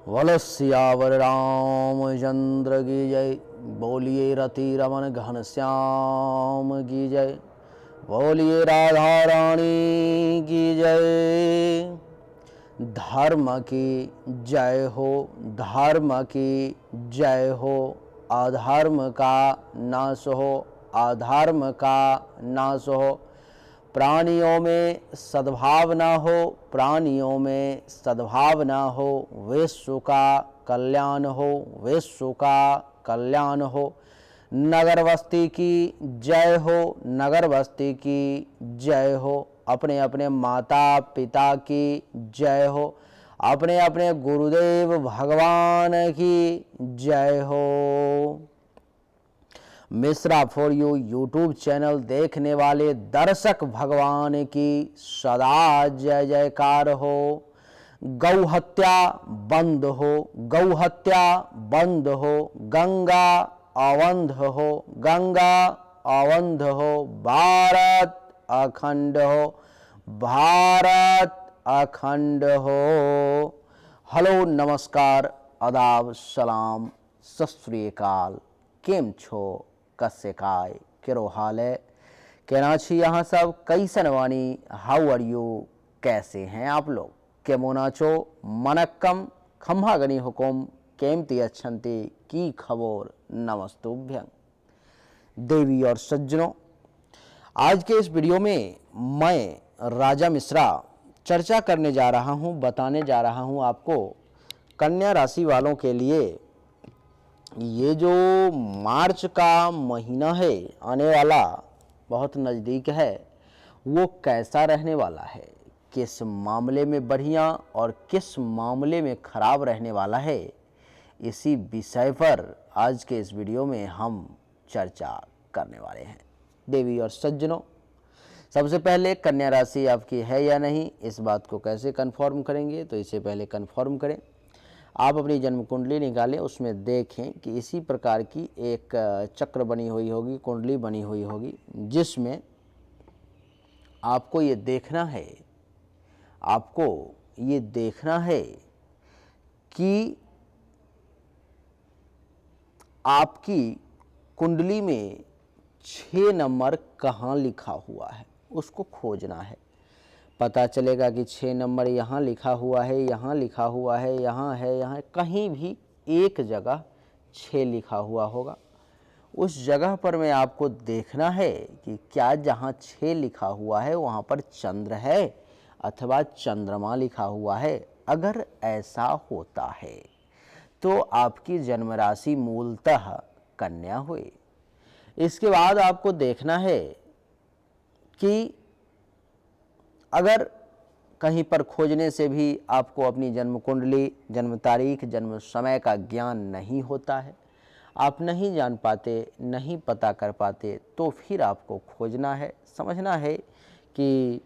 बोलो सियावर रामचंद्र की जय। बोलिए रति रमन घनश्याम की जय। बोलिए राधा रानी की जय। धर्म की जय हो, धर्म की जय हो। अधर्म का नाश हो, अधर्म का नाश हो। प्राणियों में सद्भावना हो, प्राणियों में सद्भावना हो। विश्व का कल्याण हो, विश्व का कल्याण हो। नगर बस्ती की जय हो, नगर बस्ती की जय हो। अपने अपने माता पिता की जय हो, अपने अपने गुरुदेव भगवान की जय हो। Mishra for you YouTube channel देखने वाले दर्शक भगवान की सदा जय जयकार हो। गौ हत्या बंद हो, गौ हत्या बंद हो। गंगा अवंध हो, गंगा अवंध हो। भारत अखंड हो, भारत अखंड हो। हेलो नमस्कार आदाब सलाम सत श्री अकाल। केम छो, कस्य काय, केरो हाल है, कहना छी यहाँ सब कैसन वानी, हाउ आर यू, कैसे हैं आप लोग, केमो नाचो, मनक्कम, खम्हा गनी हुकुम, केमती अच्छंती की खबर, नमस्तुभ्यं। देवी और सज्जनों, आज के इस वीडियो में मैं राजा मिश्रा चर्चा करने जा रहा हूँ, बताने जा रहा हूँ आपको कन्या राशि वालों के लिए ये जो मार्च का महीना है आने वाला, बहुत नज़दीक है, वो कैसा रहने वाला है, किस मामले में बढ़िया और किस मामले में खराब रहने वाला है, इसी विषय पर आज के इस वीडियो में हम चर्चा करने वाले हैं। देवी और सज्जनों, सबसे पहले कन्या राशि आपकी है या नहीं, इस बात को कैसे कन्फर्म करेंगे, तो इससे पहले कन्फर्म करें, आप अपनी जन्म कुंडली निकालें, उसमें देखें कि इसी प्रकार की एक चक्र बनी हुई होगी, कुंडली बनी हुई होगी, जिसमें आपको ये देखना है, आपको ये देखना है कि आपकी कुंडली में 6 नंबर कहाँ लिखा हुआ है, उसको खोजना है। पता चलेगा कि 6 नंबर यहाँ लिखा हुआ है, यहाँ लिखा हुआ है, यहाँ है, यहाँ कहीं भी एक जगह 6 लिखा हुआ होगा। उस जगह पर में आपको देखना है कि क्या जहाँ 6 लिखा हुआ है वहाँ पर चंद्र है अथवा चंद्रमा लिखा हुआ है। अगर ऐसा होता है तो आपकी जन्म राशि मूलतः कन्या हुई। इसके बाद आपको देखना है कि अगर कहीं पर खोजने से भी आपको अपनी जन्म कुंडली, जन्म तारीख, जन्म समय का ज्ञान नहीं होता है, आप नहीं जान पाते, नहीं पता कर पाते, तो फिर आपको खोजना है, समझना है कि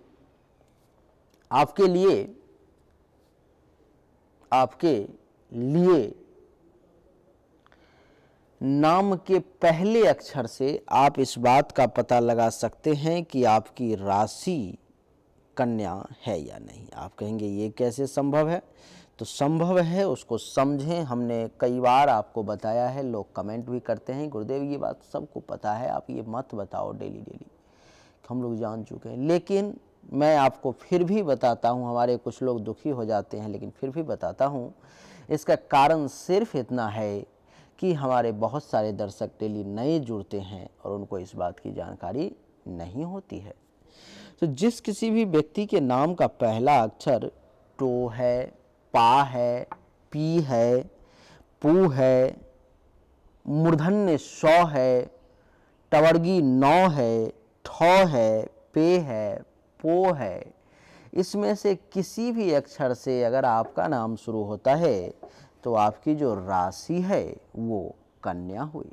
आपके लिए नाम के पहले अक्षर से आप इस बात का पता लगा सकते हैं कि आपकी राशि कन्या है या नहीं। आप कहेंगे ये कैसे संभव है, तो संभव है, उसको समझें। हमने कई बार आपको बताया है, लोग कमेंट भी करते हैं, गुरुदेव ये बात सबको पता है, आप ये मत बताओ डेली डेली, हम लोग जान चुके हैं। लेकिन मैं आपको फिर भी बताता हूँ, हमारे कुछ लोग दुखी हो जाते हैं, लेकिन फिर भी बताता हूँ। इसका कारण सिर्फ इतना है कि हमारे बहुत सारे दर्शक डेली नए जुड़ते हैं और उनको इस बात की जानकारी नहीं होती है। तो जिस किसी भी व्यक्ति के नाम का पहला अक्षर टो है, पा है, पी है, पू है, मूर्धन्य सौ है, टवर्गी 9 है, ठौ है, पे है, पो है, इसमें से किसी भी अक्षर से अगर आपका नाम शुरू होता है तो आपकी जो राशि है वो कन्या हुई।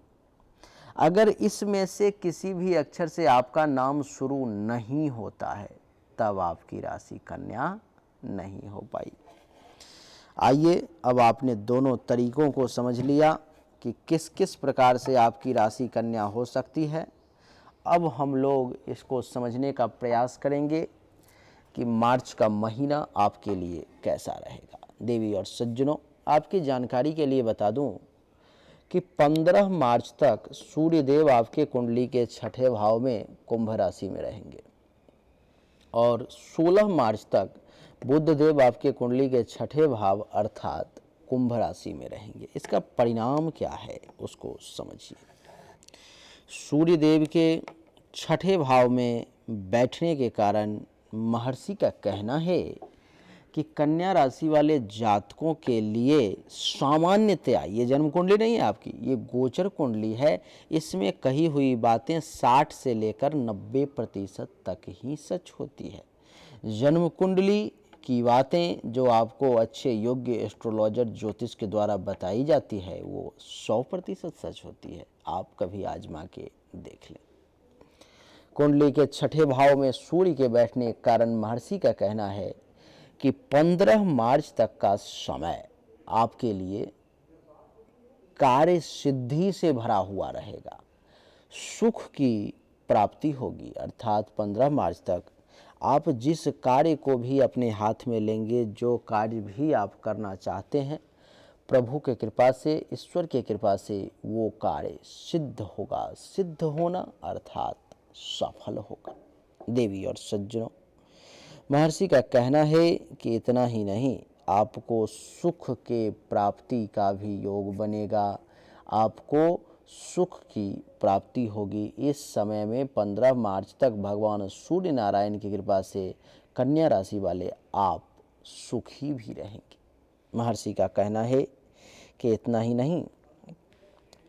अगर इसमें से किसी भी अक्षर से आपका नाम शुरू नहीं होता है तब आपकी राशि कन्या नहीं हो पाई। आइए, अब आपने दोनों तरीकों को समझ लिया कि किस किस प्रकार से आपकी राशि कन्या हो सकती है। अब हम लोग इसको समझने का प्रयास करेंगे कि मार्च का महीना आपके लिए कैसा रहेगा। देवी और सज्जनों, आपकी जानकारी के लिए बता दूं कि 15 मार्च तक सूर्यदेव आपके कुंडली के छठे भाव में कुंभ राशि में रहेंगे और 16 मार्च तक बुध देव आपके कुंडली के छठे भाव अर्थात कुंभ राशि में रहेंगे। इसका परिणाम क्या है उसको समझिए। सूर्यदेव के छठे भाव में बैठने के कारण महर्षि का कहना है कि कन्या राशि वाले जातकों के लिए सामान्यतया, ये जन्म कुंडली नहीं है आपकी, ये गोचर कुंडली है, इसमें कही हुई बातें 60 से लेकर 90% तक ही सच होती है। जन्म कुंडली की बातें जो आपको अच्छे योग्य एस्ट्रोलॉजर ज्योतिष के द्वारा बताई जाती है वो 100% सच होती है। आप कभी आजमा के देख लें। कुंडली के छठे भाव में सूर्य के बैठने के कारण महर्षि का कहना है कि 15 मार्च तक का समय आपके लिए कार्य सिद्धि से भरा हुआ रहेगा, सुख की प्राप्ति होगी। अर्थात 15 मार्च तक आप जिस कार्य को भी अपने हाथ में लेंगे, जो कार्य भी आप करना चाहते हैं, प्रभु के कृपा से, ईश्वर के कृपा से वो कार्य सिद्ध होगा। सिद्ध होना अर्थात सफल होगा। देवी और सज्जनों, महर्षि का कहना है कि इतना ही नहीं, आपको सुख के प्राप्ति का भी योग बनेगा, आपको सुख की प्राप्ति होगी। इस समय में 15 मार्च तक भगवान सूर्य नारायण की कृपा से कन्या राशि वाले आप सुखी भी रहेंगे। महर्षि का कहना है कि इतना ही नहीं,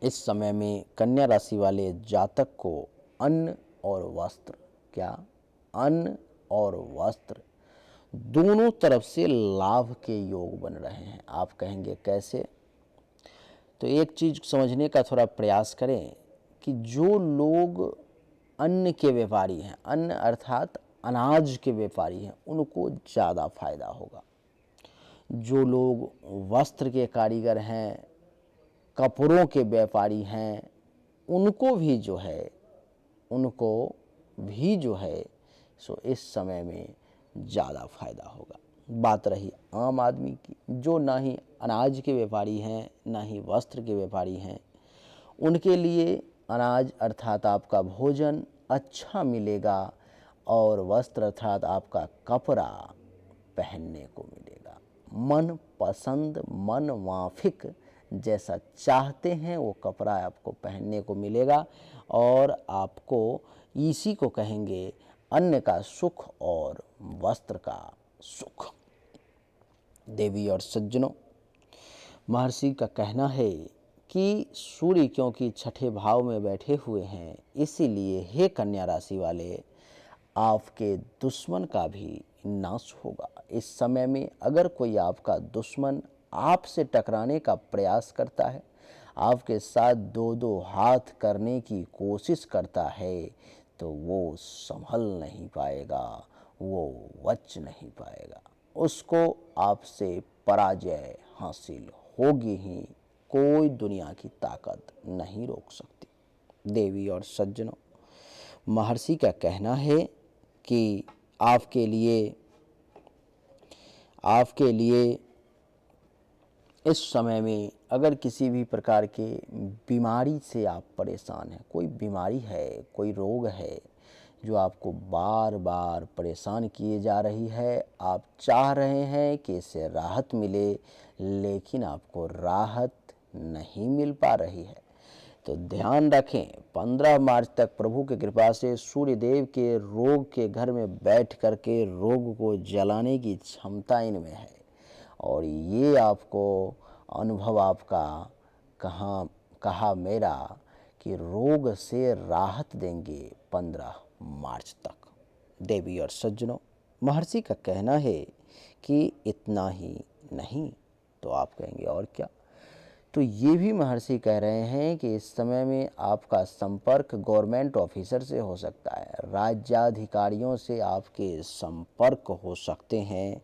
इस समय में कन्या राशि वाले जातक को अन्न और वस्त्र, क्या अन्न और वस्त्र दोनों तरफ से लाभ के योग बन रहे हैं। आप कहेंगे कैसे? तो एक चीज समझने का थोड़ा प्रयास करें कि जो लोग अन्न के व्यापारी हैं, अन्न अर्थात अनाज के व्यापारी हैं, उनको ज़्यादा फायदा होगा। जो लोग वस्त्र के कारीगर हैं, कपड़ों के व्यापारी हैं, उनको भी जो है सो इस समय में ज़्यादा फायदा होगा। बात रही आम आदमी की, जो ना ही अनाज के व्यापारी हैं ना ही वस्त्र के व्यापारी हैं, उनके लिए अनाज अर्थात आपका भोजन अच्छा मिलेगा और वस्त्र अर्थात आपका कपड़ा पहनने को मिलेगा। मन पसंद, मन माफिक जैसा चाहते हैं वो कपड़ा आपको पहनने को मिलेगा और आपको इसी को कहेंगे अन्न का सुख और वस्त्र का सुख। देवी और सज्जनों, महर्षि का कहना है कि सूर्य क्योंकि छठे भाव में बैठे हुए हैं, इसीलिए हे कन्या राशि वाले, आपके दुश्मन का भी नाश होगा। इस समय में अगर कोई आपका दुश्मन आपसे टकराने का प्रयास करता है, आपके साथ दो दो हाथ करने की कोशिश करता है, तो वो संभल नहीं पाएगा, वो बच नहीं पाएगा, उसको आपसे पराजय हासिल होगी ही, कोई दुनिया की ताकत नहीं रोक सकती। देवी और सज्जनों, महर्षि का कहना है कि आपके लिए इस समय में अगर किसी भी प्रकार के बीमारी से आप परेशान हैं, कोई बीमारी है, कोई रोग है जो आपको बार बार परेशान किए जा रही है, आप चाह रहे हैं कि इससे राहत मिले, लेकिन आपको राहत नहीं मिल पा रही है, तो ध्यान रखें 15 मार्च तक प्रभु की कृपा से सूर्यदेव के रोग के घर में बैठ करके रोग को जलाने की क्षमता इनमें है और ये आपको अनुभव आपका कहा मेरा कि रोग से राहत देंगे 15 मार्च तक। देवी और सज्जनों, महर्षि का कहना है कि इतना ही नहीं, तो आप कहेंगे और क्या? तो ये भी महर्षि कह रहे हैं कि इस समय में आपका संपर्क गवर्नमेंट ऑफिसर से हो सकता है, राज्याधिकारियों से आपके संपर्क हो सकते हैं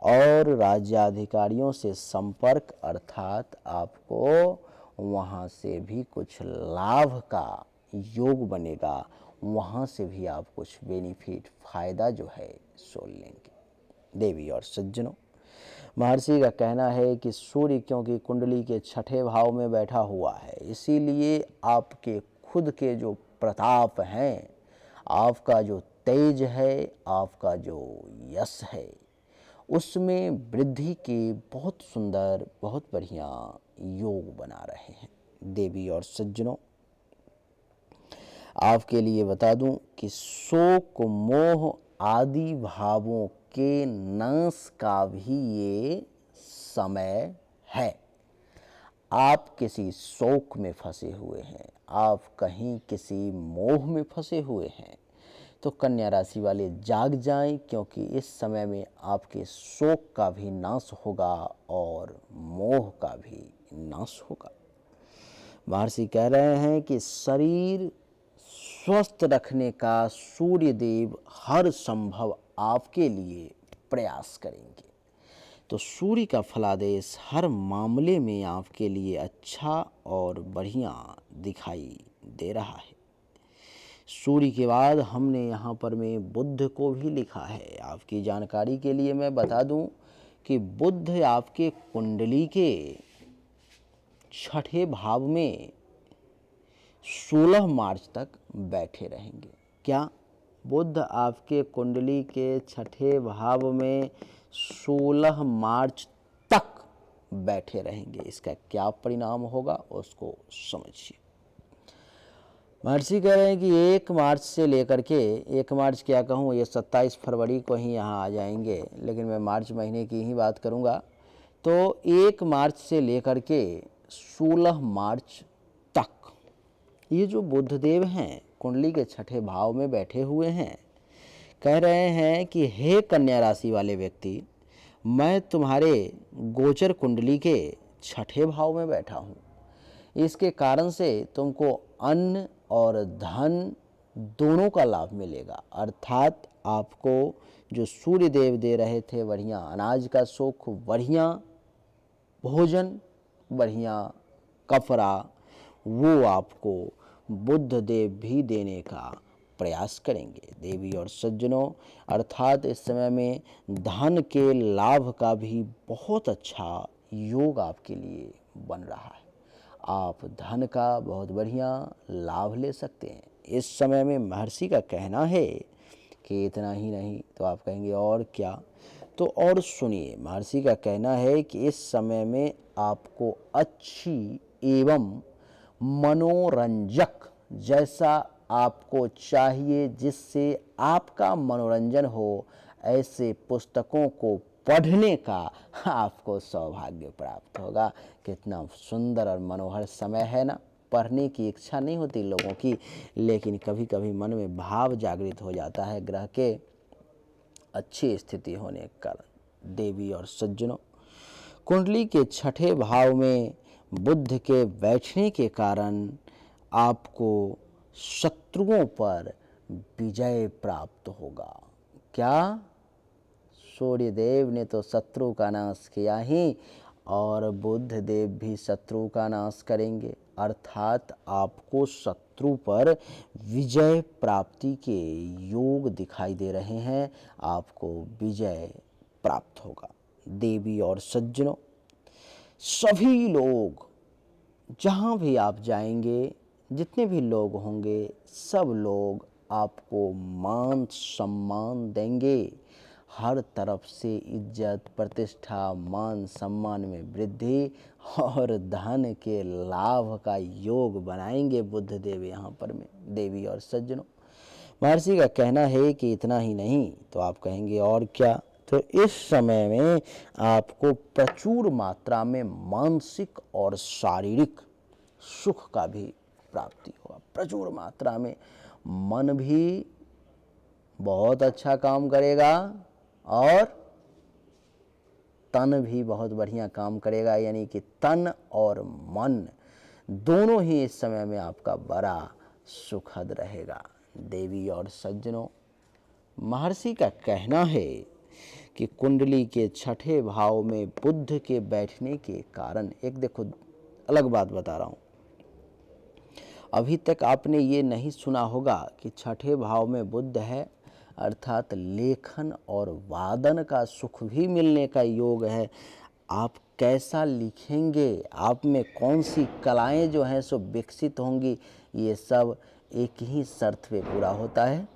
और राज्याधिकारियों से संपर्क अर्थात आपको वहाँ से भी कुछ लाभ का योग बनेगा, वहाँ से भी आप कुछ बेनिफिट फायदा जो है सो लेंगे। देवी और सज्जनों, महर्षि का कहना है कि सूर्य क्योंकि कुंडली के छठे भाव में बैठा हुआ है, इसीलिए आपके खुद के जो प्रताप हैं, आपका जो तेज है, आपका जो यश है, उसमें वृद्धि के बहुत सुंदर, बहुत बढ़िया योग बना रहे हैं। देवी और सज्जनों, आपके लिए बता दूं कि शोक मोह आदि भावों के नाश का भी ये समय है। आप किसी शोक में फंसे हुए हैं, आप कहीं किसी मोह में फंसे हुए हैं, तो कन्या राशि वाले जाग जाएं, क्योंकि इस समय में आपके शोक का भी नाश होगा और मोह का भी नाश होगा। महर्षि कह रहे हैं कि शरीर स्वस्थ रखने का सूर्य देव हर संभव आपके लिए प्रयास करेंगे। तो सूर्य का फलादेश हर मामले में आपके लिए अच्छा और बढ़िया दिखाई दे रहा है। सूर्य के बाद हमने यहाँ पर में बुध को भी लिखा है। आपकी जानकारी के लिए मैं बता दूं कि बुध आपके कुंडली के छठे भाव में 16 मार्च तक बैठे रहेंगे। क्या? बुध आपके कुंडली के छठे भाव में 16 मार्च तक बैठे रहेंगे। इसका क्या परिणाम होगा उसको समझिए। महर्षि कह रहे हैं कि 1 मार्च से लेकर के 1 मार्च क्या कहूँ, ये 27 फरवरी को ही यहाँ आ जाएंगे, लेकिन मैं मार्च महीने की ही बात करूँगा। तो 1 मार्च से लेकर के 16 मार्च तक ये जो बुधदेव हैं कुंडली के छठे भाव में बैठे हुए हैं, कह रहे हैं कि हे कन्या राशि वाले व्यक्ति, मैं तुम्हारे गोचर कुंडली के छठे भाव में बैठा हूँ। इसके कारण से तुमको अन्न और धन दोनों का लाभ मिलेगा। अर्थात आपको जो सूर्य देव दे रहे थे बढ़िया अनाज का सुख, बढ़िया भोजन, बढ़िया कपड़ा, वो आपको बुध देव भी देने का प्रयास करेंगे। देवी और सज्जनों, अर्थात इस समय में धन के लाभ का भी बहुत अच्छा योग आपके लिए बन रहा है। आप धन का बहुत बढ़िया लाभ ले सकते हैं। इस समय में महर्षि का कहना है कि इतना ही नहीं तो आप कहेंगे और क्या, तो और सुनिए। महर्षि का कहना है कि इस समय में आपको अच्छी एवं मनोरंजक, जैसा आपको चाहिए, जिससे आपका मनोरंजन हो, ऐसे पुस्तकों को पढ़ने का आपको सौभाग्य प्राप्त होगा। कितना सुंदर और मनोहर समय है ना। पढ़ने की इच्छा नहीं होती लोगों की, लेकिन कभी कभी मन में भाव जागृत हो जाता है ग्रह के अच्छी स्थिति होने के कारण। देवी और सज्जनों, कुंडली के छठे भाव में बुध के बैठने के कारण आपको शत्रुओं पर विजय प्राप्त होगा। क्या? सूर्य देव ने तो शत्रु का नाश किया ही, और बुध देव भी शत्रु का नाश करेंगे। अर्थात आपको शत्रु पर विजय प्राप्ति के योग दिखाई दे रहे हैं। आपको विजय प्राप्त होगा। देवी और सज्जनों, सभी लोग जहाँ भी आप जाएंगे, जितने भी लोग होंगे, सब लोग आपको मान सम्मान देंगे। हर तरफ से इज्जत, प्रतिष्ठा, मान सम्मान में वृद्धि और धन के लाभ का योग बनाएंगे बुध देव यहाँ पर में। देवी और सज्जनों, महर्षि का कहना है कि इतना ही नहीं तो आप कहेंगे और क्या, तो इस समय में आपको प्रचुर मात्रा में मानसिक और शारीरिक सुख का भी प्राप्ति होगा। प्रचुर मात्रा में मन भी बहुत अच्छा काम करेगा और तन भी बहुत बढ़िया काम करेगा, यानी कि तन और मन दोनों ही इस समय में आपका बड़ा सुखद रहेगा। देवी और सज्जनों, महर्षि का कहना है कि कुंडली के छठे भाव में बुध के बैठने के कारण, एक देखो अलग बात बता रहा हूँ, अभी तक आपने ये नहीं सुना होगा कि छठे भाव में बुध है, अर्थात लेखन और वादन का सुख भी मिलने का योग है। आप कैसा लिखेंगे, आप में कौन सी कलाएं जो हैं सो विकसित होंगी, ये सब एक ही शर्त पे पूरा होता है,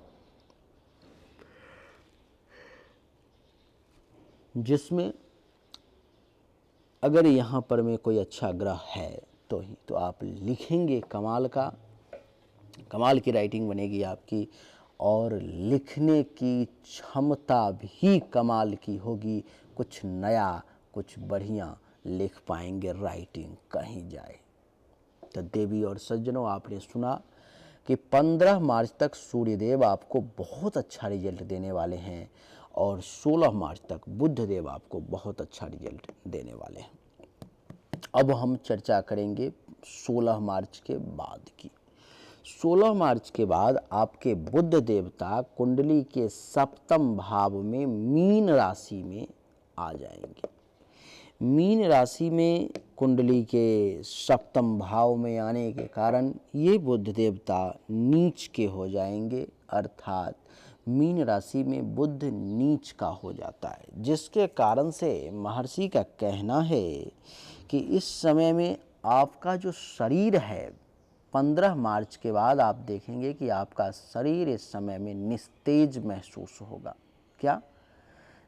जिसमें अगर यहाँ पर में कोई अच्छा ग्रह है तो ही तो आप लिखेंगे, कमाल की राइटिंग बनेगी आपकी, और लिखने की क्षमता भी कमाल की होगी। कुछ नया, कुछ बढ़िया लिख पाएंगे, राइटिंग कहीं जाए। तो देवी और सज्जनों, आपने सुना कि 15 मार्च तक सूर्यदेव आपको बहुत अच्छा रिजल्ट देने वाले हैं और 16 मार्च तक बुधदेव आपको बहुत अच्छा रिजल्ट देने वाले हैं। अब हम चर्चा करेंगे 16 मार्च के बाद की। 16 मार्च के बाद आपके बुध देवता कुंडली के सप्तम भाव में मीन राशि में आ जाएंगे। मीन राशि में कुंडली के सप्तम भाव में आने के कारण ये बुध देवता नीच के हो जाएंगे, अर्थात मीन राशि में बुध नीच का हो जाता है, जिसके कारण से महर्षि का कहना है कि इस समय में आपका जो शरीर है, 15 मार्च के बाद आप देखेंगे कि आपका शरीर इस समय में निस्तेज महसूस होगा। क्या?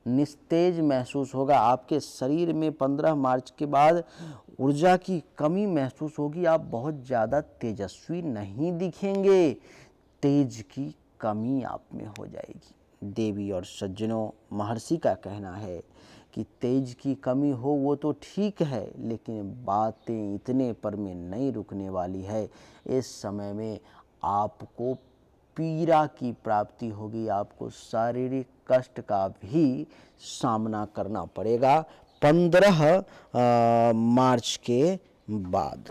निस्तेज महसूस होगा। आपके शरीर में 15 मार्च के बाद ऊर्जा की कमी महसूस होगी। आप बहुत ज़्यादा तेजस्वी नहीं दिखेंगे, तेज की कमी आप में हो जाएगी। देवी और सज्जनों, महर्षि का कहना है कि तेज की कमी हो वो तो ठीक है, लेकिन बातें इतने पर में नहीं रुकने वाली है। इस समय में आपको पीड़ा की प्राप्ति होगी, आपको शारीरिक कष्ट का भी सामना करना पड़ेगा 15 मार्च के बाद।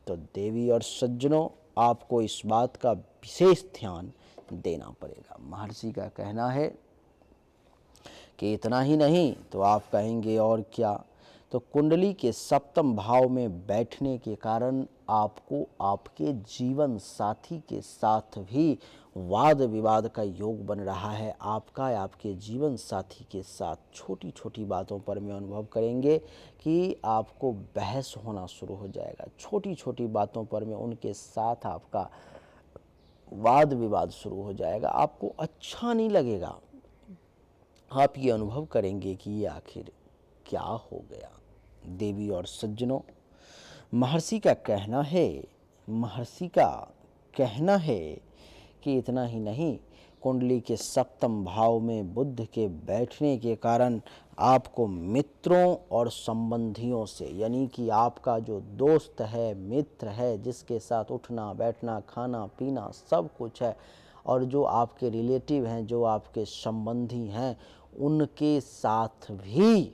तो देवी और सज्जनों, आपको इस बात का विशेष ध्यान देना पड़ेगा। महर्षि का कहना है कि इतना ही नहीं तो आप कहेंगे और क्या, तो कुंडली के सप्तम भाव में बैठने के कारण आपको आपके जीवन साथी के साथ भी वाद विवाद का योग बन रहा है। आपका आपके जीवन साथी के साथ छोटी छोटी बातों पर में अनुभव करेंगे कि आपको बहस होना शुरू हो जाएगा। छोटी छोटी बातों पर में उनके साथ आपका वाद विवाद शुरू हो जाएगा। आपको अच्छा नहीं लगेगा। आप ये अनुभव करेंगे कि ये आखिर क्या हो गया। देवी और सज्जनों, महर्षि का कहना है कि इतना ही नहीं, कुंडली के सप्तम भाव में बुध के बैठने के कारण आपको मित्रों और संबंधियों से, यानी कि आपका जो दोस्त है, मित्र है, जिसके साथ उठना बैठना खाना पीना सब कुछ है, और जो आपके रिलेटिव हैं, जो आपके संबंधी हैं, उनके साथ भी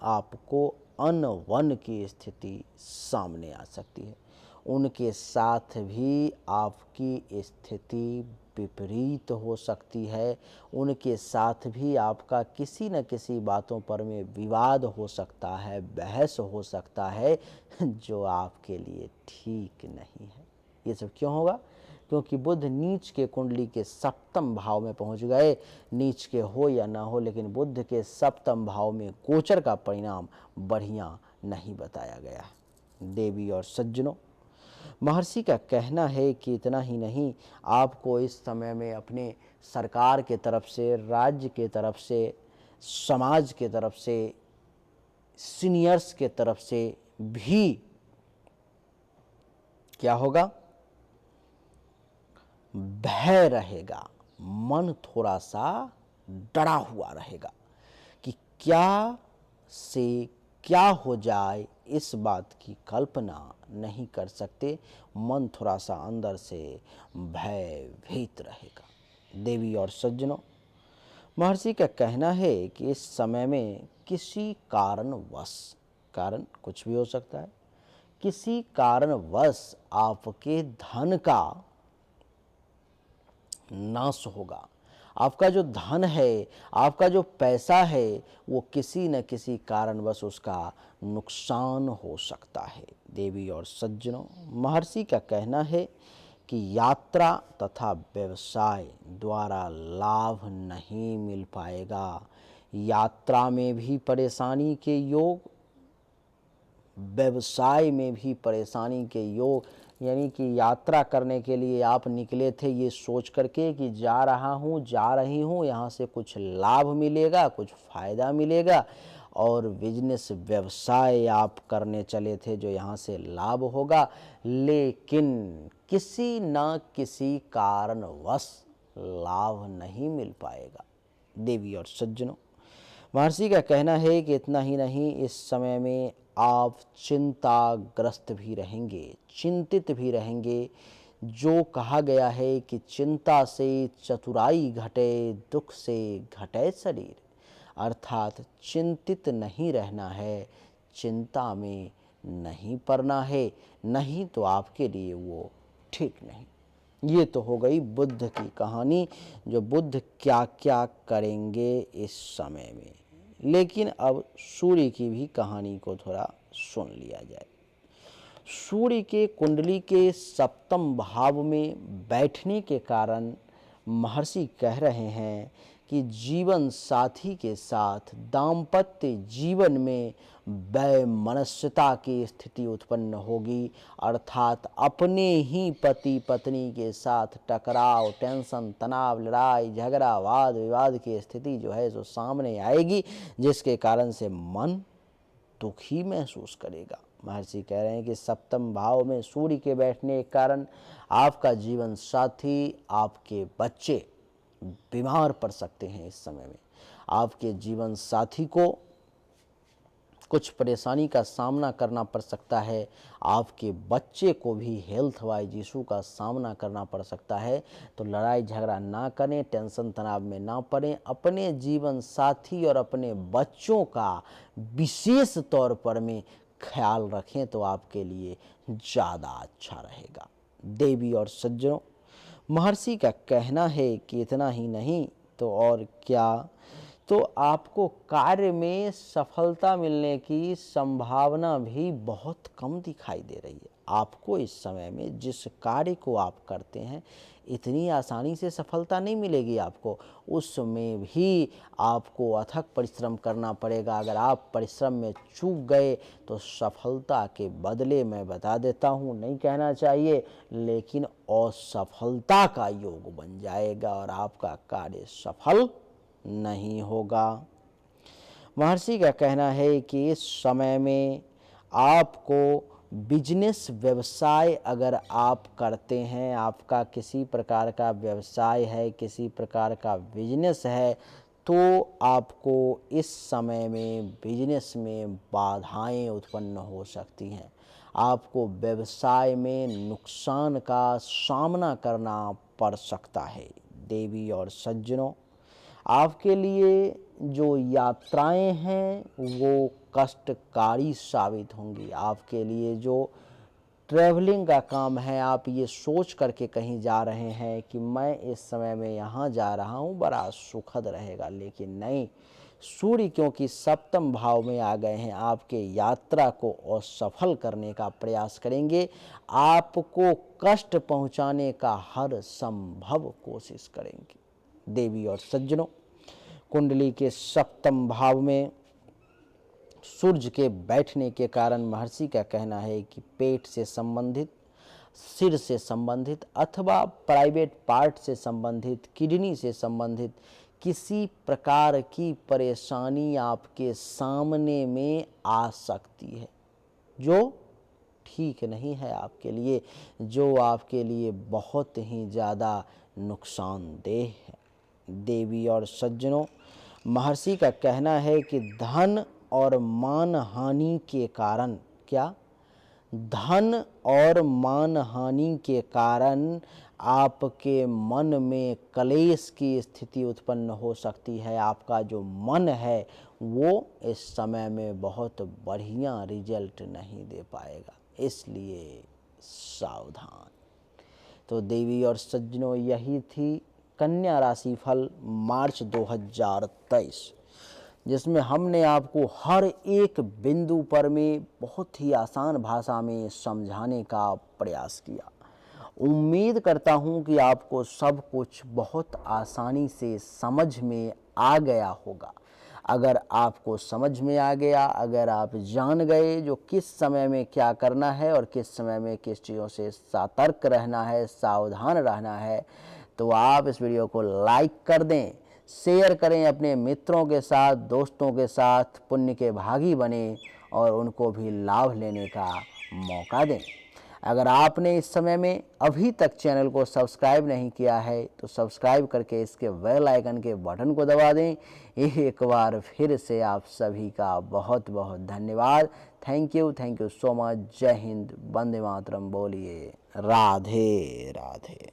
आपको अनवन की स्थिति सामने आ सकती है। उनके साथ भी आपकी स्थिति विपरीत हो सकती है। उनके साथ भी आपका किसी न किसी बातों पर में विवाद हो सकता है, बहस हो सकता है, जो आपके लिए ठीक नहीं है। ये सब क्यों होगा? क्योंकि बुध नीच के कुंडली के सप्तम भाव में पहुंच गए। नीच के हो या ना हो, लेकिन बुध के सप्तम भाव में गोचर का परिणाम बढ़िया नहीं बताया गया है। देवी और सज्जनों, महर्षि का कहना है कि इतना ही नहीं, आपको इस समय में अपने सरकार के तरफ से, राज्य के तरफ से, समाज के तरफ से, सीनियर्स के तरफ से भी क्या होगा? भय रहेगा। मन थोड़ा सा डरा हुआ रहेगा कि क्या से क्या हो जाए, इस बात की कल्पना नहीं कर सकते। मन थोड़ा सा अंदर से भयभीत रहेगा। देवी और सज्जनों, महर्षि का कहना है कि इस समय में किसी कारणवश, कारण कुछ भी हो सकता है, किसी कारणवश आपके धन का नाश होगा। आपका जो धन है, आपका जो पैसा है, वो किसी न किसी कारणवश उसका नुकसान हो सकता है। देवी और सज्जनों, महर्षि का कहना है कि यात्रा तथा व्यवसाय द्वारा लाभ नहीं मिल पाएगा। यात्रा में भी परेशानी के योग, व्यवसाय में भी परेशानी के योग, यानी कि यात्रा करने के लिए आप निकले थे ये सोच करके कि जा रहा हूँ, जा रही हूँ, यहाँ से कुछ लाभ मिलेगा, कुछ फ़ायदा मिलेगा, और बिजनेस व्यवसाय आप करने चले थे जो यहाँ से लाभ होगा, लेकिन किसी न किसी कारणवश लाभ नहीं मिल पाएगा। देवी और सज्जनों, महर्षि का कहना है कि इतना ही नहीं, इस समय में आप चिंताग्रस्त भी रहेंगे, चिंतित भी रहेंगे। जो कहा गया है कि चिंता से चतुराई घटे, दुख से घटे शरीर, अर्थात चिंतित नहीं रहना है, चिंता में नहीं पड़ना है, नहीं तो आपके लिए वो ठीक नहीं। ये तो हो गई बुद्ध की कहानी, जो बुद्ध क्या क्या करेंगे इस समय में। लेकिन अब सूर्य की भी कहानी को थोड़ा सुन लिया जाए। सूर्य के कुंडली के सप्तम भाव में बैठने के कारण महर्षि कह रहे हैं कि जीवन साथी के साथ दाम्पत्य जीवन में वैमनस्यता की स्थिति उत्पन्न होगी, अर्थात अपने ही पति पत्नी के साथ टकराव, टेंशन, तनाव, लड़ाई झगड़ा, वाद विवाद की स्थिति जो है सो सामने आएगी, जिसके कारण से मन दुखी महसूस करेगा। महर्षि कह रहे हैं कि सप्तम भाव में सूर्य के बैठने के कारण आपका जीवन साथी, आपके बच्चे बीमार पड़ सकते हैं। इस समय में आपके जीवन साथी को कुछ परेशानी का सामना करना पड़ सकता है, आपके बच्चे को भी हेल्थ वाइज इशू का सामना करना पड़ सकता है। तो लड़ाई झगड़ा ना करें, टेंशन तनाव में ना पड़ें, अपने जीवन साथी और अपने बच्चों का विशेष तौर पर में ख्याल रखें तो आपके लिए ज़्यादा अच्छा रहेगा। देवी और सज्जनों, महर्षि का कहना है कि इतना ही नहीं तो और क्या, तो आपको कार्य में सफलता मिलने की संभावना भी बहुत कम दिखाई दे रही है। आपको इस समय में जिस कार्य को आप करते हैं, इतनी आसानी से सफलता नहीं मिलेगी आपको, उसमें भी आपको अथक परिश्रम करना पड़ेगा। अगर आप परिश्रम में चूक गए तो सफलता के बदले, मैं बता देता हूँ, नहीं कहना चाहिए, लेकिन असफलता का योग बन जाएगा और आपका कार्य सफल नहीं होगा। महर्षि का कहना है कि इस समय में आपको बिजनेस व्यवसाय अगर आप करते हैं, आपका किसी प्रकार का व्यवसाय है, किसी प्रकार का बिजनेस है, तो आपको इस समय में बिजनेस में बाधाएं उत्पन्न हो सकती हैं। आपको व्यवसाय में नुकसान का सामना करना पड़ सकता है। देवी और सज्जनों, आपके लिए जो यात्राएं हैं वो कष्टकारी साबित होंगी। आपके लिए जो ट्रैवलिंग का काम है, आप ये सोच करके कहीं जा रहे हैं कि मैं इस समय में यहाँ जा रहा हूँ, बड़ा सुखद रहेगा, लेकिन नहीं, सूर्य क्योंकि सप्तम भाव में आ गए हैं, आपके यात्रा को असफल करने का प्रयास करेंगे, आपको कष्ट पहुँचाने का हर संभव कोशिश करेंगे। देवी और सज्जनों, कुंडली के सप्तम भाव में सूर्य के बैठने के कारण महर्षि का कहना है कि पेट से संबंधित, सिर से संबंधित अथवा प्राइवेट पार्ट से संबंधित, किडनी से संबंधित किसी प्रकार की परेशानी आपके सामने में आ सकती है, जो ठीक नहीं है आपके लिए, जो आपके लिए बहुत ही ज़्यादा नुकसानदेह है। देवी और सज्जनों, महर्षि का कहना है कि धन और मान हानि के कारण, क्या, धन और मान हानि के कारण आपके मन में क्लेश की स्थिति उत्पन्न हो सकती है। आपका जो मन है वो इस समय में बहुत बढ़िया रिजल्ट नहीं दे पाएगा, इसलिए सावधान। तो देवी और सज्जनों, यही थी कन्या राशि फल मार्च 2023, जिसमें हमने आपको हर एक बिंदु पर में बहुत ही आसान भाषा में समझाने का प्रयास किया। उम्मीद करता हूँ कि आपको सब कुछ बहुत आसानी से समझ में आ गया होगा। अगर आपको समझ में आ गया, अगर आप जान गए जो किस समय में क्या करना है और किस समय में किस चीज़ों से सतर्क रहना है, सावधान रहना है, तो आप इस वीडियो को लाइक कर दें, शेयर करें अपने मित्रों के साथ, दोस्तों के साथ, पुण्य के भागी बने और उनको भी लाभ लेने का मौका दें। अगर आपने इस समय में अभी तक चैनल को सब्सक्राइब नहीं किया है तो सब्सक्राइब करके इसके बेल आइकन के बटन को दबा दें। एक बार फिर से आप सभी का बहुत बहुत धन्यवाद। Thank you so much. जय हिंद, वंदे मातरम। बोलिए राधे राधे।